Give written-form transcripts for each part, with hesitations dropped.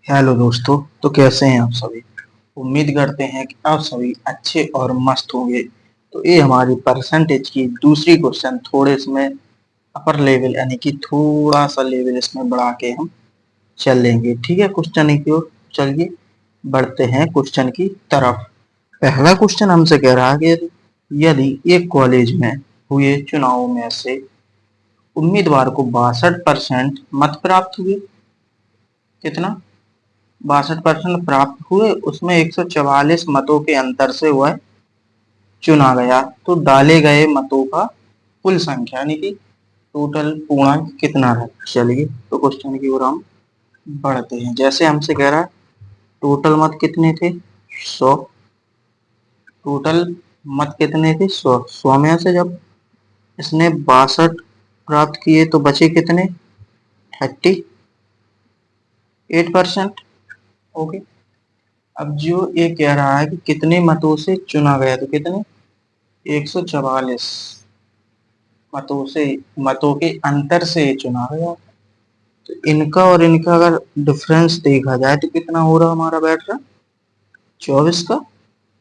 Hello दोस्तों। तो कैसे हैं आप सभी। उम्मीद करते हैं कि आप सभी अच्छे और मस्त होंगे। तो ये हमारी परसेंटेज की दूसरी क्वेश्चन, थोड़े इसमें अपर लेवल यानी कि थोड़ा सा लेवल इसमें बढ़ा के हम चलेंगे। ठीक है, क्वेश्चन की ओर चलिए बढ़ते हैं क्वेश्चन की तरफ। पहला क्वेश्चन हमसे कह रहा है कि यदि एक कॉलेज में हुए चुनाव में से उम्मीदवार को 62% मत प्राप्त हुए। कितना? 62% प्राप्त हुए, उसमें 144 मतों के अंतर से वह चुना गया। तो डाले गए मतों का कुल संख्या यानी कि टोटल पूर्णांक कितना है। चलिए तो क्वेश्चन की ओर हम बढ़ते हैं। जैसे हमसे कह रहा है टोटल मत कितने थे, 100। टोटल मत कितने थे, 100। 100 में से जब इसने 62 प्राप्त किए तो बचे कितने, 38%। ओके। अब जो ये कह रहा है कि कितने मतों से चुना गया, तो कितने, 144 मतों के अंतर से चुना गया। तो इनका और इनका अगर डिफरेंस देखा जाए तो कितना हो रहा, हमारा बैठ रहा 24 का,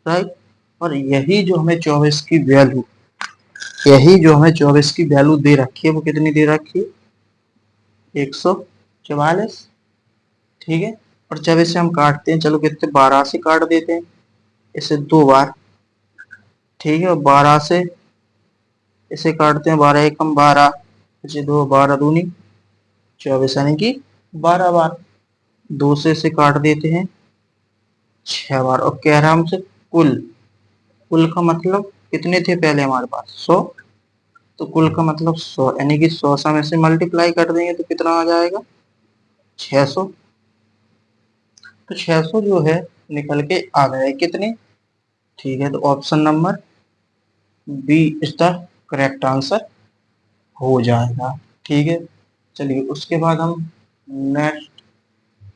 राइट। और यही जो हमें 24 की वैल्यू दे रखी है वो कितनी दे रखी है, 144। ठीक है। और जब इसे हम काटते हैं, चलो कितने, 12 से काट देते हैं इसे 2 बार। ठीक है। और 12 से इसे काटते हैं, 12 एकम 12, इसे 2, 12 दूनी 24 यानी कि 12 बार। 2 से इसे काट देते हैं 6 बार। और कह रहा हमसे कुल, कुल का मतलब कितने थे पहले हमारे पास, 100। तो कुल का मतलब 100 यानी कि 100 से हम इसे मल्टीप्लाई कर देंगे तो कितना आ जाएगा, 600। तो 600 जो है निकल के आ गए कितने। ठीक है। तो option number B is the correct answer हो जाएगा। ठीक है। चलिए उसके बाद हम नेक्स्ट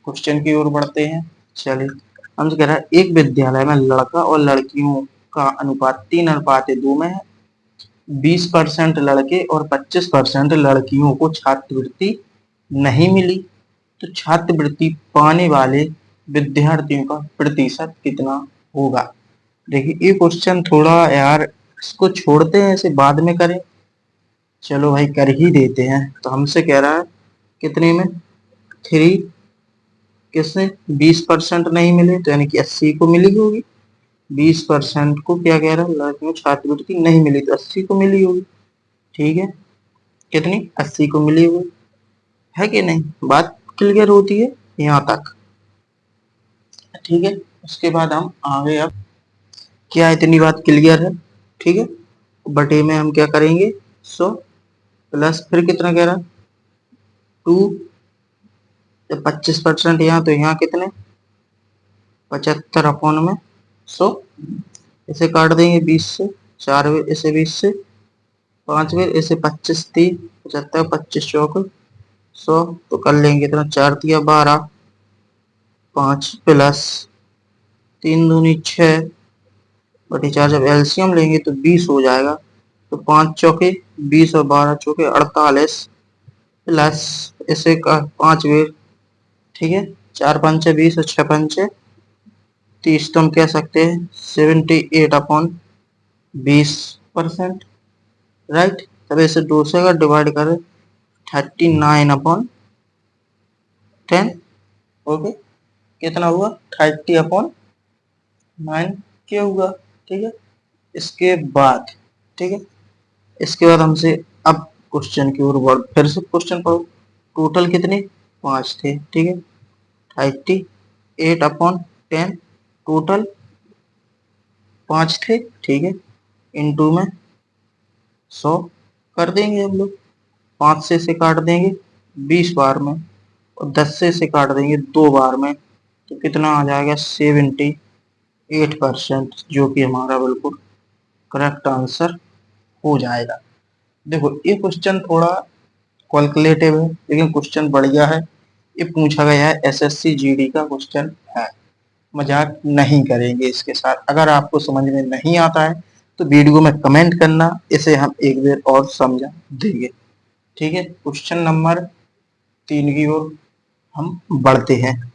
क्वेश्चन की ओर बढ़ते हैं। चलिए हमसे कह रहा है एक विद्यालय में लड़का और लड़कियों का अनुपात 3:2 में है। 20% लड़के और 25% लड़कियों को छात्रवृत्ति नहीं मिली। तो छात्रवृत्ति पाने वाले विद्यार्थियों का प्रतिशत कितना होगा। देखिए ये क्वेश्चन थोड़ा यार, इसको छोड़ते हैं, इसे बाद में करें। चलो भाई कर ही देते हैं। तो हमसे कह रहा है कितने में, 3, किसने, 20% नहीं मिले तो यानी कि 80 को मिली होगी। 20% को क्या कह रहा है, लड़कियों छात्रवृत्ति नहीं मिली तो 80 को मिली होगी। ठीक है। कितनी, 80 को मिली हुई है कि नहीं, बात क्लियर होती है यहाँ तक। ठीक है। उसके बाद हम आगे, अब क्या इतनी बात क्लियर है। ठीक है। बटे में हम क्या करेंगे, 100 प्लस फिर कितना कह रहा, 2, जब 25% यहाँ तो यहाँ कितने, 75 अपॉन में 100। इसे काट देंगे 20 से, 4 इसे 20 से, 5 इसे 25 3, 75, 25 चौक 100। तो कर लेंगे इतना, 4 दिया 12, 5 प्लस 3 दूनी 6, बटे 4 जब एलसीएम लेंगे तो 20 हो जाएगा। तो 5 चौके 20 और 12 चौके 48 प्लस इसे का 5 बेर। ठीक है। 4 पंचे 20 और 6 पंचे 30। तो हम कह सकते हैं 78 अपॉन 20%, राइट। तब इसे 2 से अगर डिवाइड करें, 39 अपॉन 10। ओके। कितना हुआ, 30/9 क्या हुआ। ठीक है। इसके बाद, ठीक है, इसके बाद हमसे अब क्वेश्चन की ओर बढ़, फिर से क्वेश्चन पढ़ो। टोटल कितने, 5 थे। ठीक है। 38/10 टोटल 5 थे। ठीक है। इनटू में 100 कर देंगे हम लोग। 5 से इसे काट देंगे 20 बार में, और 10 से इसे काट देंगे 2 बार में। तो कितना आ जाएगा, 78%, जो कि हमारा बिल्कुल करेक्ट आंसर हो जाएगा। देखो ये क्वेश्चन थोड़ा कैलकुलेटिव है लेकिन क्वेश्चन बढ़िया है। ये पूछा गया है एसएससी जीडी का क्वेश्चन है, मजाक नहीं करेंगे इसके साथ। अगर आपको समझ में नहीं आता है तो वीडियो में कमेंट करना, इसे हम एक बार और समझा देंगे। ठीक है। क्वेश्चन नंबर 3 की ओर हम बढ़ते हैं।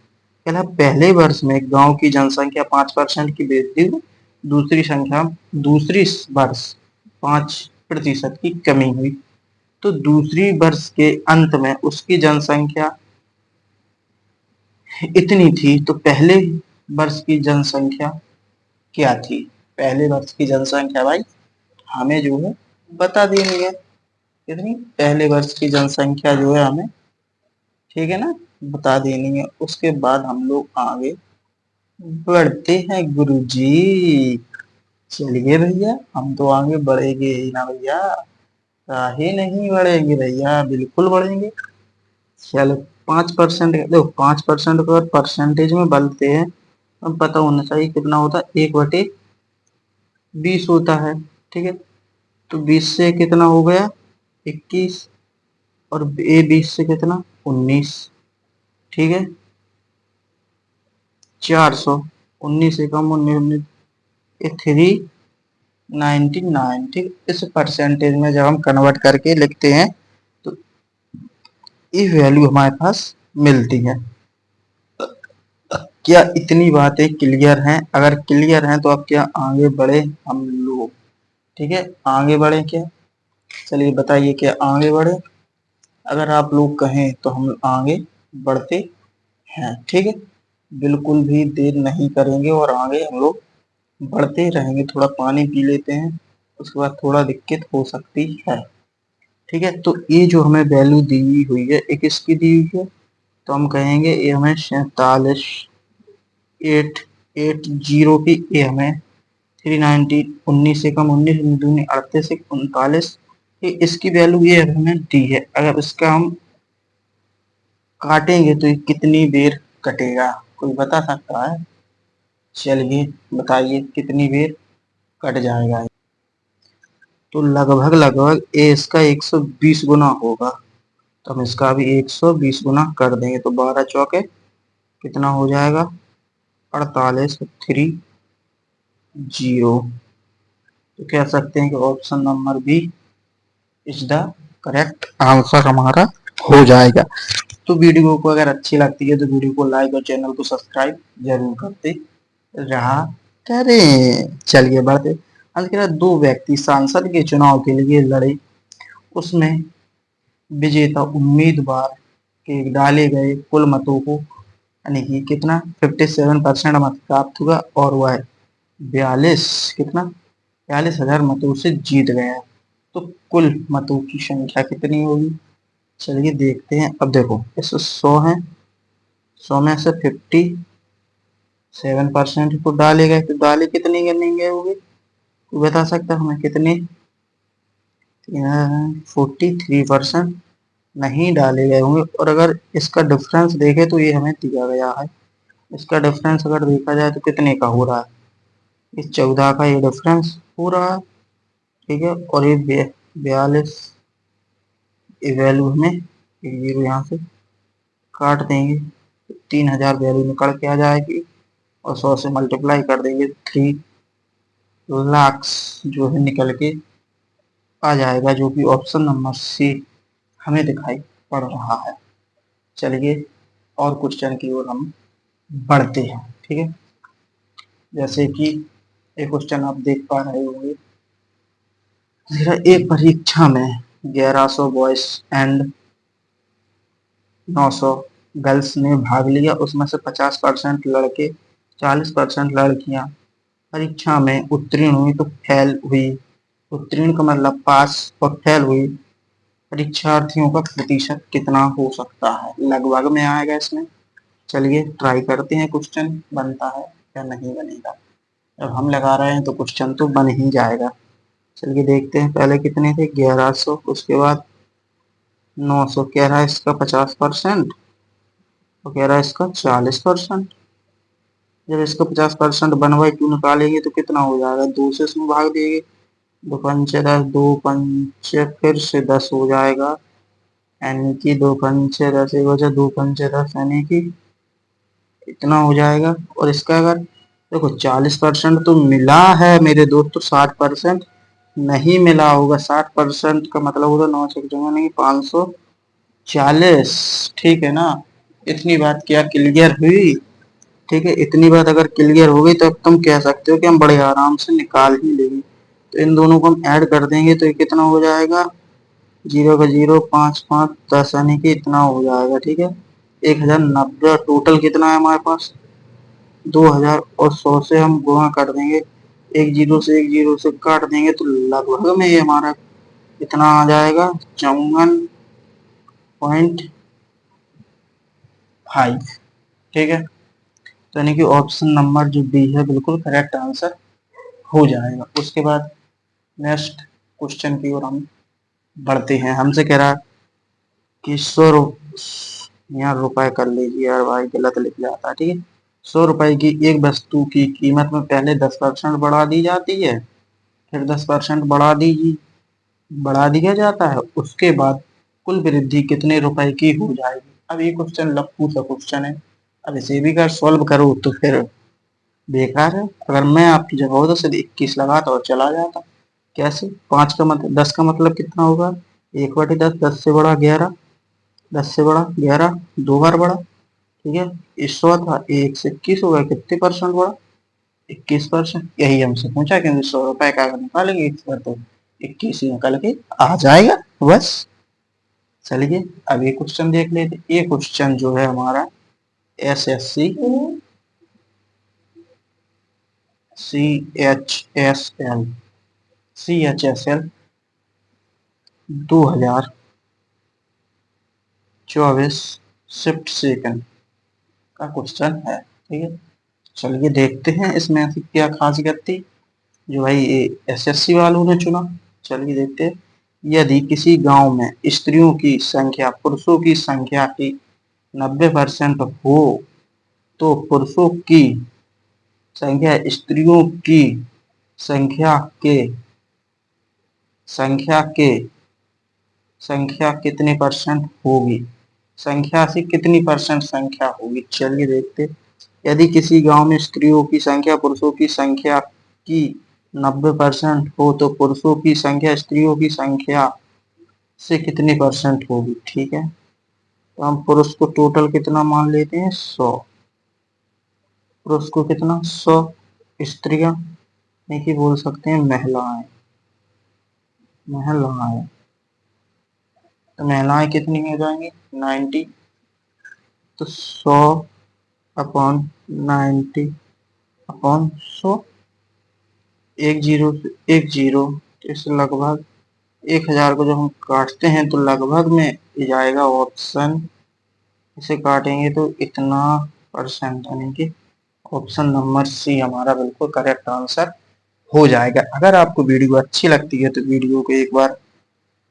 कहला पहले वर्ष में गांव की जनसंख्या 5% की वृद्धि हुई, दूसरी वर्ष 5% की कमी हुई। तो दूसरी वर्ष के अंत में उसकी जनसंख्या इतनी थी, तो पहले वर्ष की जनसंख्या क्या थी? पहले वर्ष की जनसंख्या भाई हमें जो है बता देनी है। कितनी? पहले वर्ष की जनसंख्या जो है हमें, ठीक है ना, बता देनी है। उसके बाद हम लोग आगे बढ़ते हैं गुरुजी। चलिए भैया, हम तो आगे बढ़ेंगे ही ना भैया, काहे नहीं बढ़ेंगे भैया, बिल्कुल बढ़ेंगे। चलो 5%, देखो 5% को अगर परसेंटेज में बदलते हैं, अब पता होना चाहिए कितना होता है, 1/20 होता है। ठीक है, तो 20 से कितना हो गया 21, और ए 20 से कितना 19। ठीक है, 400, 19 से कम 19, 399। ठीक, इस परसेंटेज में जब हम कन्वर्ट करके लिखते हैं तो ये वैल्यू हमारे पास मिलती है। क्या इतनी बातें क्लियर हैं? अगर क्लियर हैं तो अब क्या आगे बढ़े हम लोग? ठीक है, आगे बढ़े क्या? चलिए बताइए, क्या आगे बढ़े? अगर आप लोग कहें तो हम आगे बढ़ते हैं। ठीक है, बिल्कुल भी देर नहीं करेंगे और आगे हम लोग बढ़ते रहेंगे। थोड़ा पानी पी लेते हैं, उसके बाद थोड़ा दिक्कत हो सकती है। ठीक है, तो ये जो हमें वैल्यू दी हुई है, एक इसकी दी हुई है, तो हम कहेंगे ये हमें 47, 880 की, ये हमें 390, 19 से कम 19, 2 38, 39, ये इसकी वैल्यू ये हमें दी है। अगर इसका हम काटेंगे तो ये कितनी देर कटेगा, कोई बता सकता है? चलिए बताइए कितनी देर कट जाएगा। तो लगभग लगभग ए इसका 120 गुना होगा, तो हम इसका भी 120 गुना कर देंगे, तो 12 चौके कितना हो जाएगा 48, 3 0। तो कह सकते हैं कि option number B is the correct answer हमारा हो जाएगा। तो वीडियो को अगर अच्छी लगती है तो वीडियो को लाइक और चैनल को सब्सक्राइब जरूर करते रहा करें। चलिए बढ़ते। अंत, दो व्यक्ति सांसद के चुनाव के लिए लड़े, उसमें विजेता उम्मीदवार के डाले गए कुल मतों को, यानी कि कितना 57% मत प्राप्त हुआ, और वह 42, कितना 42,000 मतों से जीत गया। तो कुल मतों की संख्या कितनी होगी? चलिए देखते हैं। अब देखो इसमें 100 है, 100 में से 57% को डाले गए, तो डाले कितनी करनी गए होगी, तो बता सकता हमें कितने? 43% नहीं डाले गए होंगे। और अगर इसका डिफरेंस देखे तो ये हमें दिया गया है, इसका डिफरेंस अगर देखा जाए तो कितने का हो रहा है, इस 14 का ये डिफरेंस हो रहा है। ठीक है, और ये 42, ये वैल्यू हमें जीरो यहाँ से काट देंगे, 3000 वैल्यू निकल के आ जाएगी, और 100 से मल्टीप्लाई कर देंगे 3 लाख जो है निकल के आ जाएगा, जो कि ऑप्शन नंबर सी हमें दिखाई पड़ रहा है। चलिए और क्वेश्चन की ओर हम बढ़ते हैं। ठीक है, जैसे कि एक क्वेश्चन आप देख पा रहे होंगे, एक परीक्षा में 1100 बॉयज एंड 900 गर्ल्स ने भाग लिया, उसमें से 50% लड़के, 40% लड़कियां परीक्षा में उत्तीर्ण हुई तो फेल हुई। उत्तीर्ण का मतलब पास, और फेल हुई परीक्षार्थियों का प्रतिशत कितना हो सकता है? लगभग में आएगा इसमें। चलिए ट्राई करते हैं, क्वेश्चन बनता है या नहीं बनेगा। जब हम लगा रहे हैं तो क्वेश्चन तो बन ही जाएगा। चलिए देखते हैं, पहले कितने थे 1100, उसके बाद 900, कह रहा है इसका 50%, तो कह रहा है इसका 40%। जब इसका 50% बनवाई टू निकालेंगे तो कितना हो जाएगा, 2 से इसमें भाग देंगे, 2 पंचे 10, 2 पंचे फिर से 10 हो जाएगा, यानी कि 2 पंचे 10, एक बचा 2 पंचे 10, यानी कि इतना हो जाएगा। और इसका अगर देखो 40% तो मिला है मेरे दोस्त, तो 60% नहीं मिला होगा। 60% का मतलब होगा 9 से नहीं 540। ठीक है ना, इतनी बात क्या क्लियर हुई? ठीक है, इतनी बात अगर क्लियर हो गई तो अब तुम कह सकते हो कि हम बड़े आराम से निकाल ही लेंगे। तो इन दोनों को हम ऐड कर देंगे तो ये कितना हो जाएगा, 0 का 0, 5 5 10 यानी कि इतना हो जाएगा। ठीक है, 1090। टोटल कितना है हमारे पास, 2000, और 100 से हम गुणा कर देंगे, एक जीरो से एक जीरो से काट देंगे तो लगभग में ये हमारा कितना आ जाएगा, 54.5। ठीक है, तो यानी कि ऑप्शन नंबर जो बी है बिल्कुल करेक्ट आंसर हो जाएगा। उसके बाद नेक्स्ट क्वेश्चन की ओर हम बढ़ते हैं। हमसे कह रहा है कि 100 यहाँ रुपए कर लीजिए यार भाई, गलत लिख जाता है। ठीक है, 100 रुपए की एक वस्तु की कीमत में पहले 10% बढ़ा दी जाती है, फिर 10% बढ़ा दिया जाता है, उसके बाद कुल वृद्धि कितने रुपए की हो जाएगी। अब ये क्वेश्चन लफ्फू सा क्वेश्चन है, अब इसे भी अगर सॉल्व करो तो फिर बेकार है। अगर मैं आपकी जगह होता तो 21 लगाता और चला जाता। कैसे, 5 का मतलब 10 का मतलब कितना होगा, 1/10, 10 से बड़ा 11, 10 से बड़ा 11, 2 बार बड़ा। ठीक है, ये 100 था, 1 से 21 हो गया, कितने परसेंट बढ़ा, 21%। यही हमसे पूछा क्योंकि 100 रुपए का अगर निकालेंगे इस बार तो 21 ही निकल के आ जाएगा बस। चलिए अब ये क्वेश्चन देख लेते। ये क्वेश्चन जो है हमारा SSC CHSL 2024 शिफ्ट सेकंड का क्वेश्चन है। ठीक है, चलिए देखते हैं इसमें ऐसी क्या खासियत थी जो भाई SSC वालों ने चुना। चलिए देखते हैं, यदि किसी गांव में स्त्रियों की संख्या पुरुषों की संख्या की 90% हो तो पुरुषों की संख्या स्त्रियों की संख्या के संख्या के संख्या कितने परसेंट होगी, संख्या से कितनी परसेंट संख्या होगी। चलिए देखते हैं, यदि किसी गांव में स्त्रियों की संख्या पुरुषों की संख्या की 90% हो तो पुरुषों की संख्या स्त्रियों की संख्या से कितनी परसेंट होगी। ठीक है, तो हम पुरुष को टोटल कितना मान लेते हैं, 100। पुरुष को कितना, 100। स्त्रियां नहीं बोल सकते हैं, महिलाएं, महिलाएं, तो महिलाएं कितनी हो जाएंगी, 90। तो 100/90/100, एक जीरो से एक जीरो, तो इससे लगभग 1000 को जब हम काटते हैं तो लगभग में ये जाएगा ऑप्शन, इसे काटेंगे तो इतना परसेंट, यानी कि ऑप्शन नंबर सी हमारा बिल्कुल करेक्ट आंसर हो जाएगा। अगर आपको वीडियो अच्छी लगती है तो वीडियो को एक बार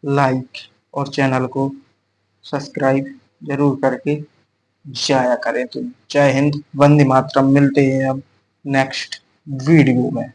लाइक और चैनल को सब्सक्राइब जरूर करके जाया करें। तो जय हिंद, वंदे मातरम। मिलते हैं अब नेक्स्ट वीडियो में।